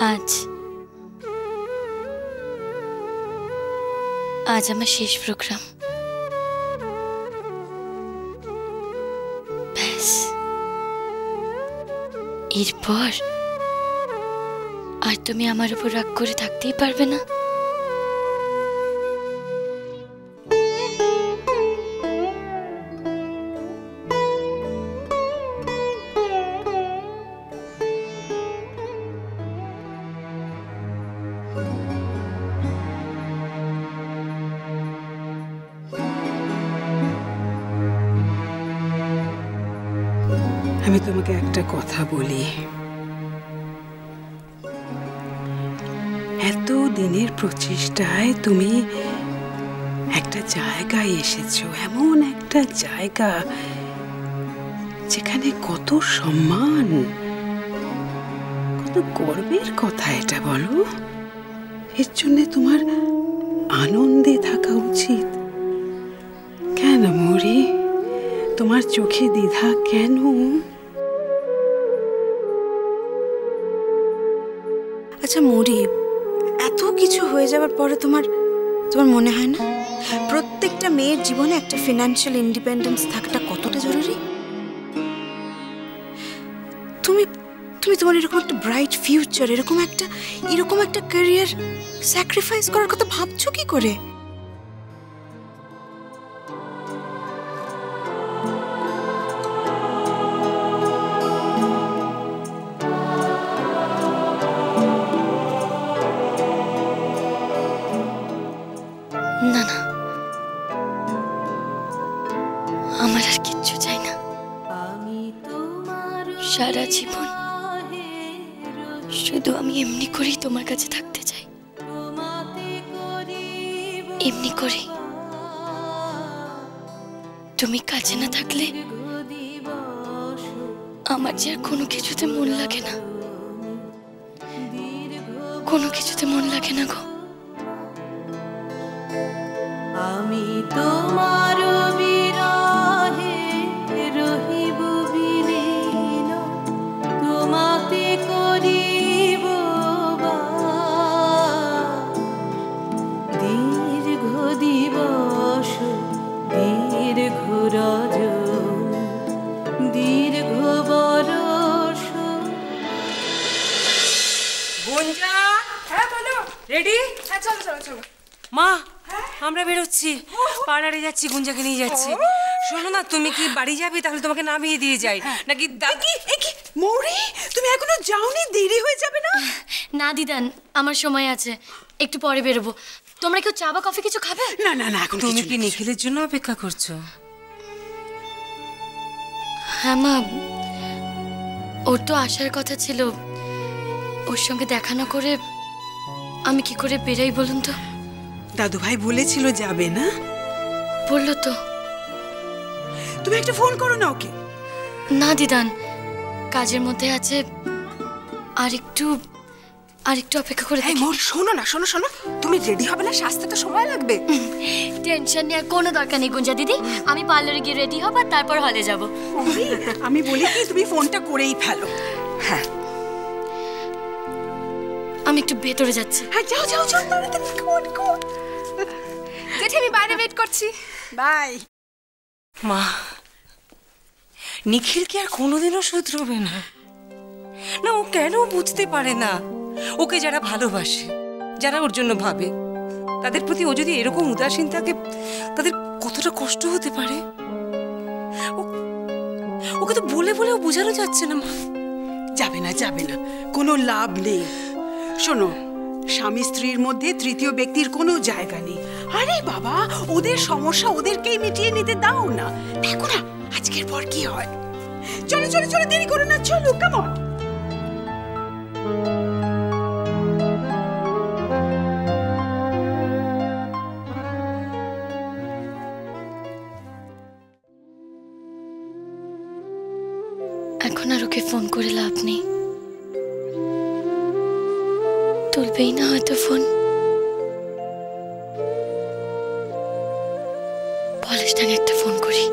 আজ আজ আমার শেষ প্রোগ্রাম। ব্যাস, এরপর আর তুমি আমার উপর রাগ করে থাকতেই পারবে না। আমি তোমাকে একটা কথা বলি, এত দিনের প্রচেষ্টায় তুমি একটা জায়গায় এসেছো, এমন একটা জায়গা যেখানে কত সম্মান, কত গর্বের কথা এটা বলো। এর জন্য তোমার আনন্দে থাকা উচিত। কেন মৌরি, তোমার চোখে দ্বিধা কেন? আচ্ছা মৌরি, এত কিছু হয়ে যাওয়ার পরে তোমার মনে হয় না প্রত্যেকটা মেয়ের জীবনে একটা ফিনান্সিয়াল ইন্ডিপেন্ডেন্স থাকাটা কতটা জরুরি? তুমি তুমি তোমার এরকম একটা ব্রাইট ফিউচার, এরকম একটা ক্যারিয়ার স্যাক্রিফাইস করার কথা ভাবছো কি করে? না না, আমার আর কিচ্ছু চাই না। সারা জীবন শুধু আমি এমনি করেই তোমার কাছে থাকতে চাই, এমনি করেই। তুমি কাছে না থাকলে আমার যে আর কোনো কিছুতে মন লাগে না, কোনো কিছুতে মন লাগে না গো। আমি তোমার বিরহে রহিব বিলীন, তোমাতে করিব দীর্ঘ দিবস, দীর্ঘ রজনী, দীর্ঘ বরষ। গুঞ্জা, হ্যাঁ বলো। রেডি? হ্যাঁ চলো চলো চলো। মা, আমরা বেরোচ্ছি, পার্লারে যাচ্ছি, গুঞ্জাকে নিয়ে যাচ্ছি। শোনো না, তুমি কি বাড়ি যাবে? তাহলে তোমাকে নামিয়ে দিয়ে যাই নাকি? মৌরি, তুমি এখনো যাওনি? দেরি হয়ে যাবে না? না দিদান, আমার সময় আছে, একটু পরে বেরোবো। তোমরা কেউ চা বা কফি কিছু খাবে? না না না, এখন তুমি কি নিখিলের জন্য অপেক্ষা করছো? হ্যাঁ মা, ওর তো আসার কথা ছিল। ওর সঙ্গে দেখা না করে আমি কি করে বেরাই বলুন তো? দাদু ভাই বলেছিল যাবে না? বললো তো। তুমি একটা ফোন করো না ওকে। না দিদান, কাজের মধ্যে আছে, আর একটু অপেক্ষা করে দেখি। মোর শোনো না, শোনো শোনো, তুমি রেডি হবে না? সাজতে তো সময় লাগবে। টেনশন নেওয়ার কোনো দরকার নেই গুঞ্জা দিদি, আমি পার্লারে গিয়ে রেডি হব আর তারপর হলে যাব। আমি বলি কি, তুমি ফোনটা করেই ফেলো। হ্যাঁ, আমি একটু ভেতরে যাচ্ছি। হ্যাঁ যাও যাও যাও, তাড়াতাড়ি কর। জেঠি আমি বাইরে ওয়েট করছি। বাই। মা, নিখিল কি আর কোনোদিনও শুধরবে না? না, ও কেন বুঝতে পারে না? ওকে যারা ভালোবাসে, যারা ওর জন্য ভাবে, তাদের প্রতি ও যদি এরকম উদাসীন থাকে, তাদের কতটা কষ্ট হতে পারে। ওকে তো বলে বলেও বোঝানো যাচ্ছে না মা। যাবে না, কোনো লাভ নেই। শোনো, স্বামী স্ত্রীর মধ্যে তৃতীয় ব্যক্তির কোনো জায়গা নেই। আরে বাবা, ওদের সমস্যা ওদেরকেই মিটিয়ে নিতে দাও না। দেখো না আজকের পর কি হয়। চলো চলো চলো, দেরি করো না, চলো, কাম অন। এখন আর ওকে ফোন করে লাভ নেই, তুলবেই না হয়তো ফোন। পলাশটাকে একটা ফোন করি।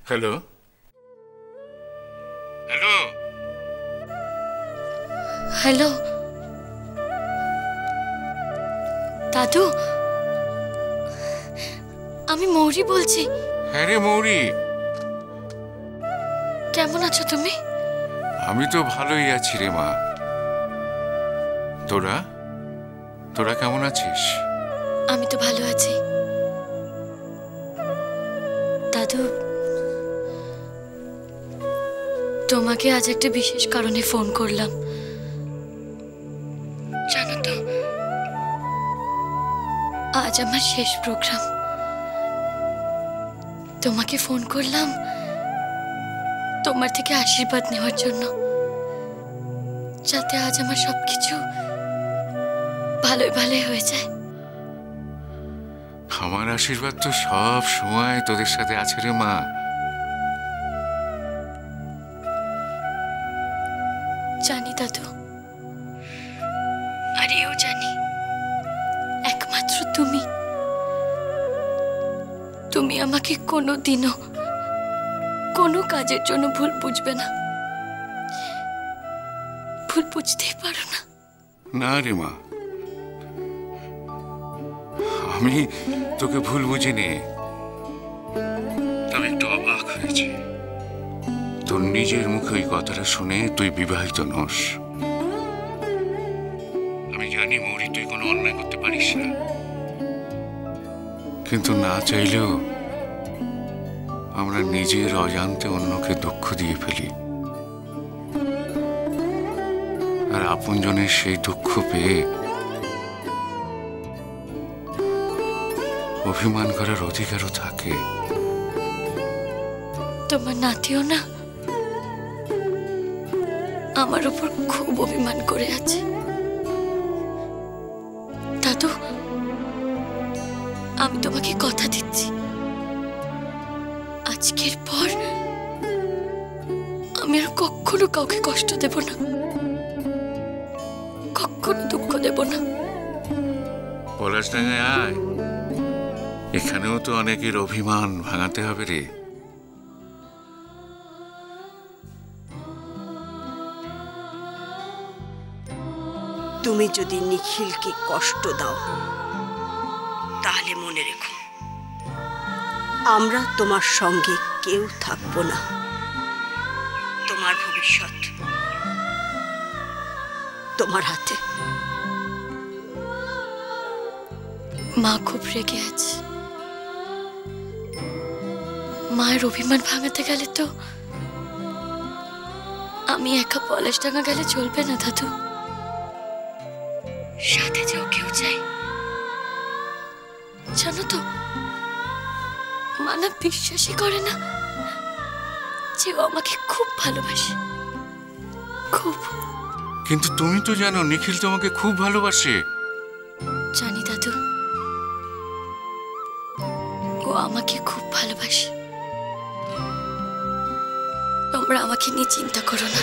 হ্যালো হ্যালো হ্যালো দাদু, আমি মৌরি বলছি। হ্যাঁ রে মৌরি, কেমন আছো তুমি? আমি তো ভালোই আছি রে মা। তোরা তোরা কেমন আছিস? আমি তো ভালো আছি দাদু। তোমাকে আজ একটা বিশেষ কারণে ফোন করলাম, জানো তো আজ আমার শেষ প্রোগ্রাম। তোমাকে ফোন করলাম তোমার থেকে আশীর্বাদ নেওয়ার জন্য, যাতে আজ আমার সবকিছু ভালোই ভালোই হয়ে যায়। আমার আশীর্বাদ তো সব সময় তোদের সাথে আছে রে মা। জানি দাদু, আর এও জানি একমাত্র তুমি আমাকে কোনোদিনও কোনো কাজের জন্য ভুল বুঝবে না, ভুল বুঝতেই পারো না। না রে মা, আমি তোকে ভুল বুঝিনি, তবে একটু অবাক হয়েছি তোর নিজের মুখে ওই কথাটা শুনে তুই বিবাহিত নস। আমি জানি মৌরি তুই কোনো অন্যায় করতে পারিস না, কিন্তু না চাইলেও আমরা নিজের অজান্তে অন্যকে দুঃখ দিয়ে ফেলি, আর আপনজনের সেই দুঃখ পেয়ে অভিমান করার অধিকারও থাকে। তোমার নাতিও না আমার উপর খুব অভিমান করে আছে দাদু। আমি তোমাকে কথা দিচ্ছি, আজকের পর আমি আর কখনো কাউকে কষ্ট দেব না, কখনো দুঃখ দেব না। পলাশডাঙ্গায় আয়, এখানেও তো অনেকের অভিমান ভাঙাতে হবে রে। তুমি যদি নিখিলকে কষ্ট দাও তাহলে মনে রেখো, আমরা তোমার সঙ্গে কেউ থাকবো না। তোমার ভবিষ্যৎ তোমার হাতে। মা খুব রেগে আছে, মায়ের অভিমান ভাঙাতে গেলে তো আমি একা পলাশডাঙ্গা গেলে চলবে না দাদু, সাথে যে ও কেউ চাই। জানো তো মানা বিশ্বাসই করে না যে ও আমাকে খুব ভালোবাসে, খুব। কিন্তু তুমি তো জানো নিখিল তোমাকে খুব ভালোবাসে। জানি দাদু, ও আমাকে খুব ভালোবাসে। তোমরা আমাকে নিয়ে চিন্তা করো না।